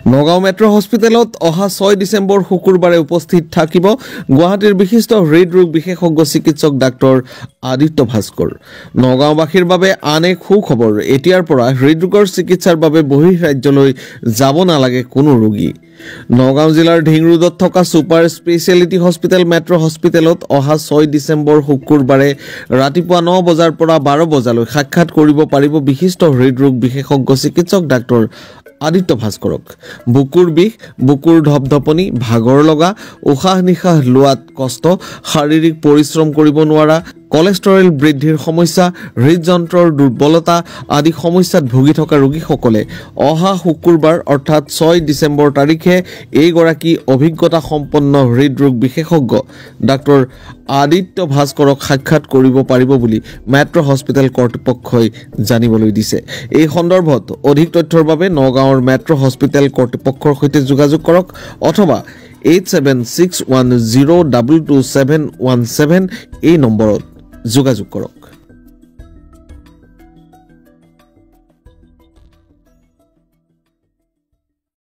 Nagaon metro' হস্পিটেলত অহা 6 ডিচেম্বৰ শুকুৰবাৰে উপস্থিত থাকিব গুৱাহাটীৰ বিশিষ্ট হৃদৰোগ বিশেষজ্ঞ চিকিৎসক ডাক্তৰ আদিত্য ভাস্কৰ। নগাঁওবাসীৰ বাবে আন এক সুখবৰ, এতিয়াৰ পৰা হৃদৰোগৰ চিকিৎসাৰ বাবে বহিঃ ৰাজ্যলৈ যাব নালাগে কোনো ৰোগী। নগাঁও জিলাৰ ঢিং ৰোডত থকা ছুপাৰ স্পেচিয়েলিটি হস্পিটেল মেট্ৰ' হস্পিটেলত অহা 6 ডিচেম্বৰ শুকুৰবাৰে ৰাতিপুৱা 9 বজাৰ পৰা 12 বজালৈ সাক্ষাৎ কৰিব পাৰিব বিশিষ্ট হৃদৰোগ বিশেষজ্ঞ চিকিৎসক ডাক্তৰ আদিত্য ভাস্কৰক। বুকুৰ বিষ, বুকুৰ ধপধপনি, ভাগৰ লগা, উশাহ নিশাহ লোৱাত কষ্ট, শাৰীৰিক পৰিশ্ৰম কৰিব নোৱাৰা, কলেষ্টৰেল বৃদ্ধিৰ সমস্যা, হৃদযন্ত্ৰৰ দুৰ্বলতা আদি সমস্যাত ভুগি থকা ৰোগীসকলে অহা শুকুৰবাৰ অৰ্থাৎ 6 ডিচেম্বৰ তাৰিখে এইগৰাকী অভিজ্ঞতা সম্পন্ন হৃদৰোগ বিশেষজ্ঞ ডাক্তৰ আদিত্য ভাস্কৰক সাক্ষাৎ কৰিব পাৰিব বুলি মেট্ৰ' হস্পিটেল কৰ্তৃপক্ষই জানিবলৈ দিছে। এই সন্দৰ্ভত অধিক তথ্যৰ বাবে নগাঁৱৰ মেট্ৰ' হস্পিটেল কৰ্তৃপক্ষৰ সৈতে যোগাযোগ কৰক অথবা 8761022717 এই নম্বৰত যোগাযোগ কৰক।